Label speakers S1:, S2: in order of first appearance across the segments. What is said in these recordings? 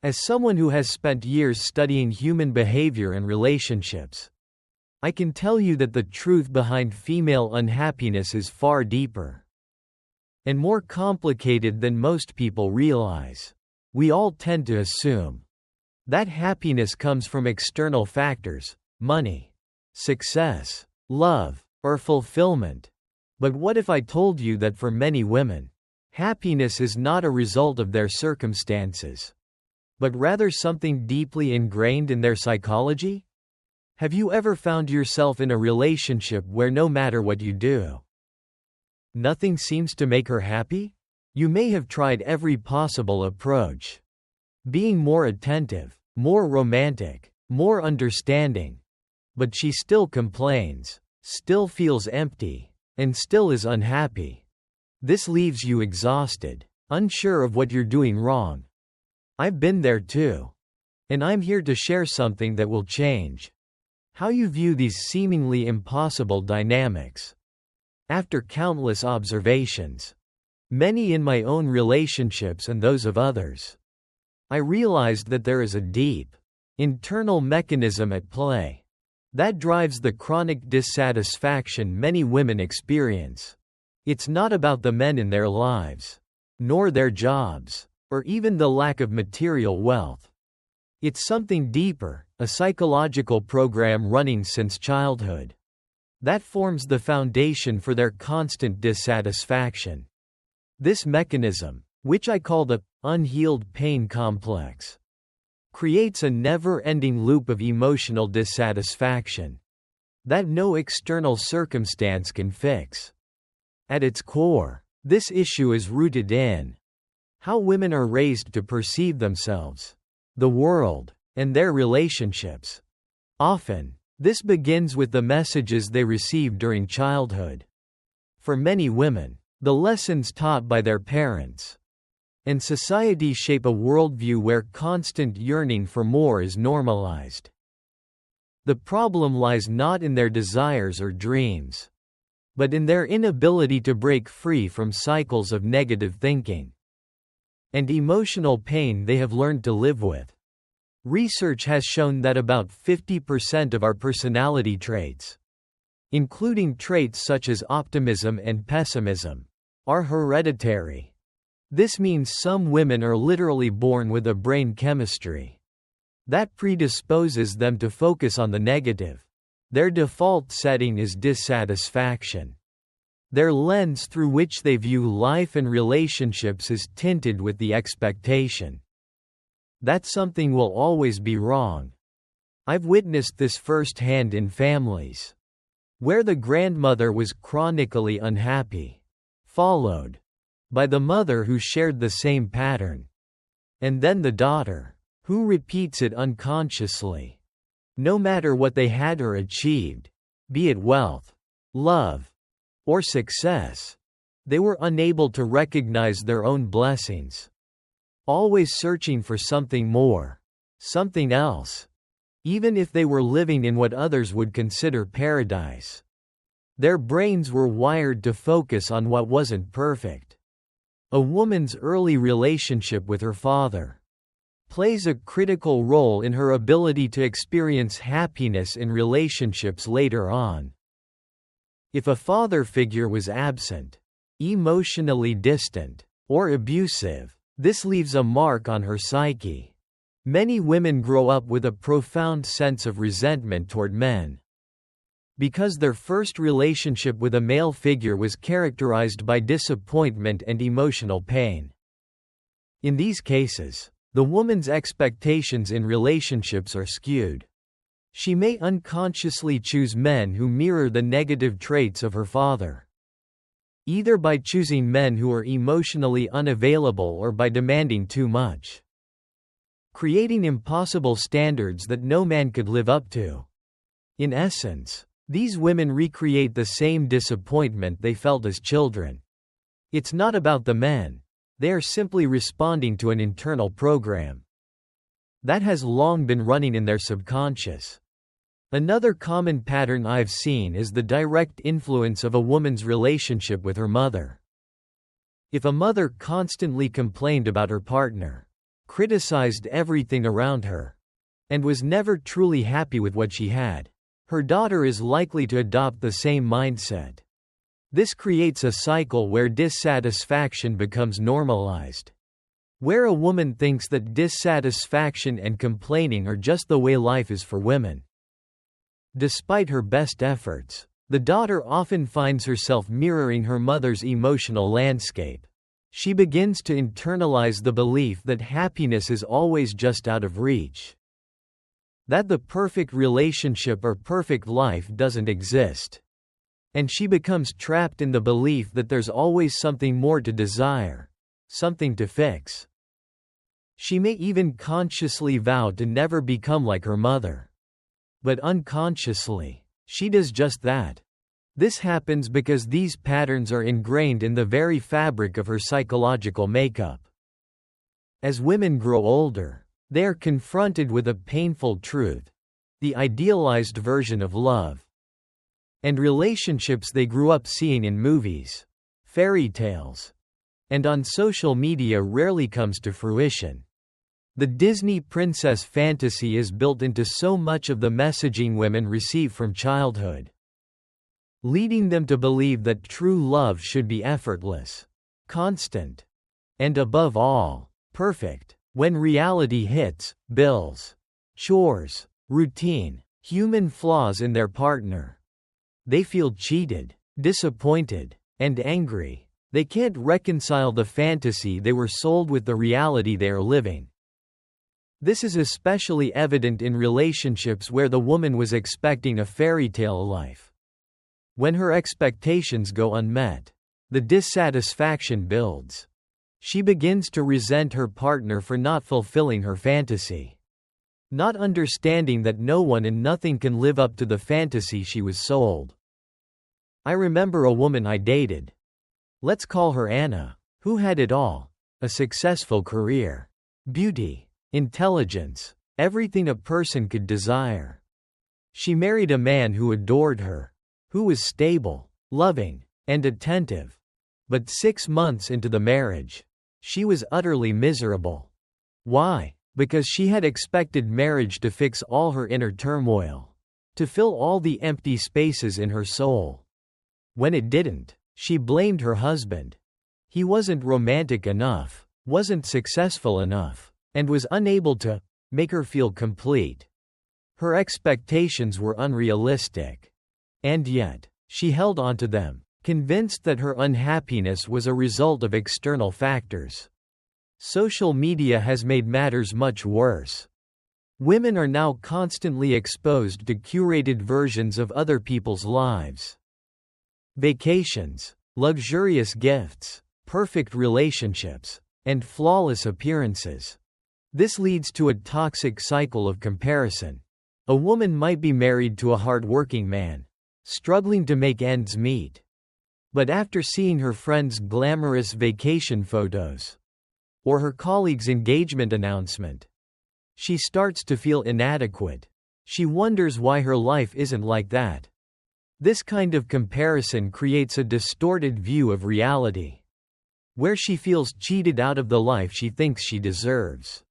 S1: As someone who has spent years studying human behavior and relationships, I can tell you that the truth behind female unhappiness is far deeper and more complicated than most people realize. We all tend to assume that happiness comes from external factors, money, success, love, or fulfillment. But what if I told you that for many women, happiness is not a result of their circumstances, but rather something deeply ingrained in their psychology? Have you ever found yourself in a relationship where no matter what you do, nothing seems to make her happy? You may have tried every possible approach. Being more attentive, more romantic, more understanding. But she still complains, still feels empty, and still is unhappy. This leaves you exhausted, unsure of what you're doing wrong. I've been there too. And I'm here to share something that will change how you view these seemingly impossible dynamics. After countless observations, many in my own relationships and those of others, I realized that there is a deep, internal mechanism at play that drives the chronic dissatisfaction many women experience. It's not about the men in their lives, nor their jobs, or even the lack of material wealth. It's something deeper, a psychological program running since childhood, that forms the foundation for their constant dissatisfaction. This mechanism, which I call the unhealed pain complex, creates a never-ending loop of emotional dissatisfaction that no external circumstance can fix. At its core, this issue is rooted in how women are raised to perceive themselves, the world, and their relationships. Often, this begins with the messages they receive during childhood. For many women, the lessons taught by their parents and society shape a worldview where constant yearning for more is normalized. The problem lies not in their desires or dreams, but in their inability to break free from cycles of negative thinking and emotional pain they have learned to live with. Research has shown that about 50% of our personality traits, including traits such as optimism and pessimism, are hereditary. This means some women are literally born with a brain chemistry that predisposes them to focus on the negative. Their default setting is dissatisfaction. Their lens through which they view life and relationships is tinted with the expectation that something will always be wrong. I've witnessed this firsthand in families where the grandmother was chronically unhappy, followed by the mother who shared the same pattern, and then the daughter, who repeats it unconsciously. No matter what they had or achieved, be it wealth, love, or success, they were unable to recognize their own blessings, always searching for something more, something else, even if they were living in what others would consider paradise. Their brains were wired to focus on what wasn't perfect. A woman's early relationship with her father plays a critical role in her ability to experience happiness in relationships later on. If a father figure was absent, emotionally distant, or abusive, this leaves a mark on her psyche. Many women grow up with a profound sense of resentment toward men because their first relationship with a male figure was characterized by disappointment and emotional pain. In these cases, the woman's expectations in relationships are skewed. She may unconsciously choose men who mirror the negative traits of her father, either by choosing men who are emotionally unavailable or by demanding too much, creating impossible standards that no man could live up to. In essence, these women recreate the same disappointment they felt as children. It's not about the men. They are simply responding to an internal program that has long been running in their subconscious. Another common pattern I've seen is the direct influence of a woman's relationship with her mother. If a mother constantly complained about her partner, criticized everything around her, and was never truly happy with what she had. Her daughter is likely to adopt the same mindset. This creates a cycle where dissatisfaction becomes normalized. Where a woman thinks that dissatisfaction and complaining are just the way life is for women. Despite her best efforts, the daughter often finds herself mirroring her mother's emotional landscape. She begins to internalize the belief that happiness is always just out of reach. That the perfect relationship or perfect life doesn't exist. And she becomes trapped in the belief that there's always something more to desire, something to fix. She may even consciously vow to never become like her mother. But unconsciously, she does just that. This happens because these patterns are ingrained in the very fabric of her psychological makeup. As women grow older, they are confronted with a painful truth: the idealized version of love and relationships they grew up seeing in movies, fairy tales, and on social media rarely comes to fruition. The Disney princess fantasy is built into so much of the messaging women receive from childhood, leading them to believe that true love should be effortless, constant, and above all, perfect. When reality hits, bills, chores, routine, human flaws in their partner, they feel cheated, disappointed, and angry. They can't reconcile the fantasy they were sold with the reality they are living. This is especially evident in relationships where the woman was expecting a fairy tale life. When her expectations go unmet, the dissatisfaction builds. She begins to resent her partner for not fulfilling her fantasy, not understanding that no one and nothing can live up to the fantasy she was sold. I remember a woman I dated. Let's call her Anna, who had it all: a successful career, beauty, intelligence, everything a person could desire. She married a man who adored her, who was stable, loving, and attentive. But 6 months into the marriage, she was utterly miserable. Why? Because she had expected marriage to fix all her inner turmoil, to fill all the empty spaces in her soul. When it didn't, she blamed her husband. He wasn't romantic enough, wasn't successful enough, and was unable to make her feel complete. Her expectations were unrealistic. And yet, she held on to them, convinced that her unhappiness was a result of external factors. Social media has made matters much worse. Women are now constantly exposed to curated versions of other people's lives. Vacations, luxurious gifts, perfect relationships, and flawless appearances. This leads to a toxic cycle of comparison. A woman might be married to a hard-working man, struggling to make ends meet. But after seeing her friend's glamorous vacation photos, or her colleague's engagement announcement, she starts to feel inadequate. She wonders why her life isn't like that. This kind of comparison creates a distorted view of reality, where she feels cheated out of the life she thinks she deserves.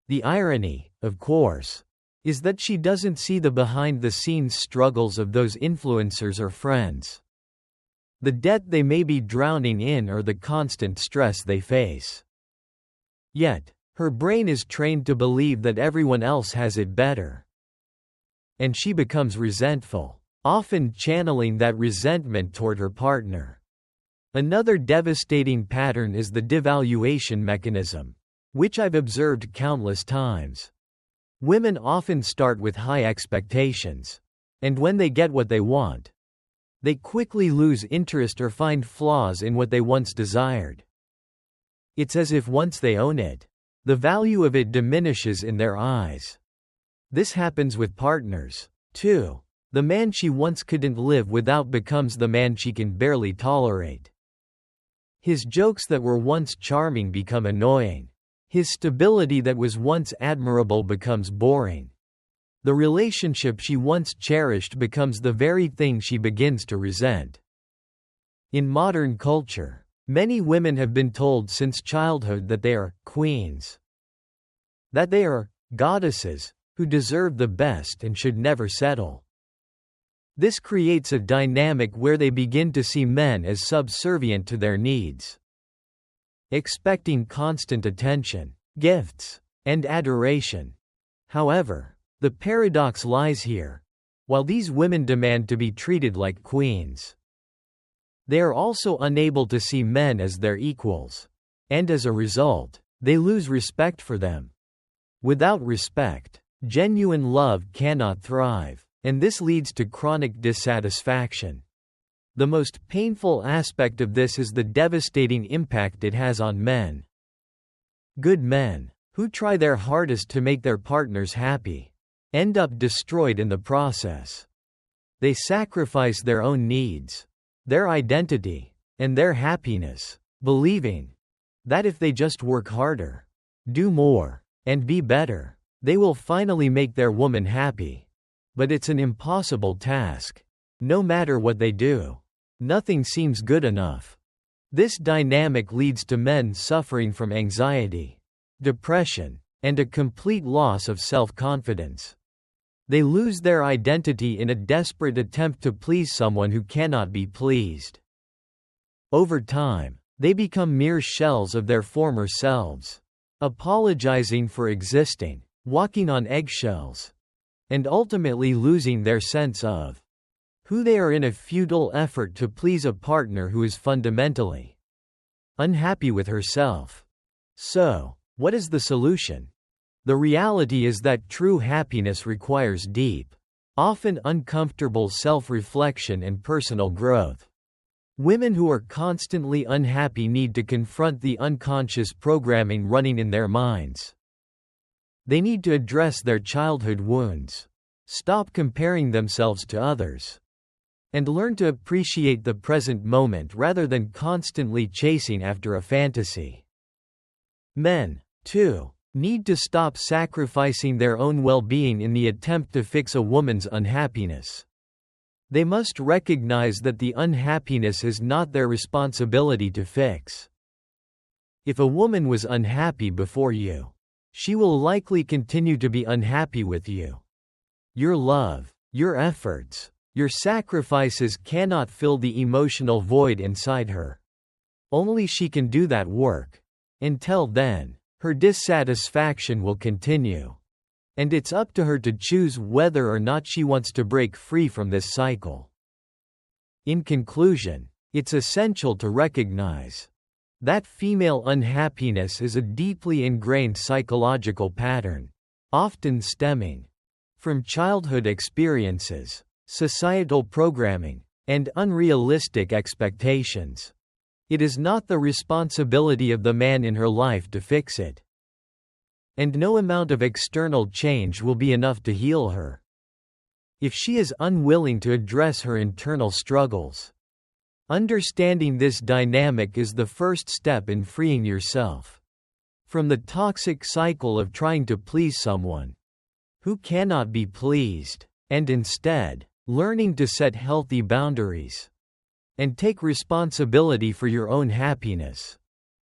S1: The irony, of course, is that she doesn't see the behind-the-scenes struggles of those influencers or friends. The debt they may be drowning in or the constant stress they face. Yet, her brain is trained to believe that everyone else has it better. And she becomes resentful, often channeling that resentment toward her partner. Another devastating pattern is the devaluation mechanism, which I've observed countless times. Women often start with high expectations, and when they get what they want, they quickly lose interest or find flaws in what they once desired. It's as if once they own it, the value of it diminishes in their eyes. This happens with partners, too. The man she once couldn't live without becomes the man she can barely tolerate. His jokes that were once charming become annoying. His stability that was once admirable becomes boring. The relationship she once cherished becomes the very thing she begins to resent. In modern culture, many women have been told since childhood that they are queens, that they are goddesses who deserve the best and should never settle. This creates a dynamic where they begin to see men as subservient to their needs, expecting constant attention, gifts, and adoration. However, the paradox lies here. While these women demand to be treated like queens, they are also unable to see men as their equals, and as a result, they lose respect for them. Without respect, genuine love cannot thrive, and this leads to chronic dissatisfaction. The most painful aspect of this is the devastating impact it has on men. Good men, who try their hardest to make their partners happy, end up destroyed in the process. They sacrifice their own needs, their identity, and their happiness, believing that if they just work harder, do more, and be better, they will finally make their woman happy. But it's an impossible task. No matter what they do, nothing seems good enough. This dynamic leads to men suffering from anxiety, depression, and a complete loss of self-confidence. They lose their identity in a desperate attempt to please someone who cannot be pleased. Over time, they become mere shells of their former selves, apologizing for existing, walking on eggshells, and ultimately losing their sense of who they are in a futile effort to please a partner who is fundamentally unhappy with herself. So, what is the solution? The reality is that true happiness requires deep, often uncomfortable self-reflection and personal growth. Women who are constantly unhappy need to confront the unconscious programming running in their minds. They need to address their childhood wounds, stop comparing themselves to others, and learn to appreciate the present moment rather than constantly chasing after a fantasy. Men, too, need to stop sacrificing their own well-being in the attempt to fix a woman's unhappiness. They must recognize that the unhappiness is not their responsibility to fix. If a woman was unhappy before you, she will likely continue to be unhappy with you. Your love, your efforts, your sacrifices cannot fill the emotional void inside her. Only she can do that work. Until then, her dissatisfaction will continue. And it's up to her to choose whether or not she wants to break free from this cycle. In conclusion, it's essential to recognize that female unhappiness is a deeply ingrained psychological pattern, often stemming from childhood experiences, societal programming, and unrealistic expectations. It is not the responsibility of the man in her life to fix it. And no amount of external change will be enough to heal her. If she is unwilling to address her internal struggles, understanding this dynamic is the first step in freeing yourself from the toxic cycle of trying to please someone who cannot be pleased, and instead, learning to set healthy boundaries and take responsibility for your own happiness.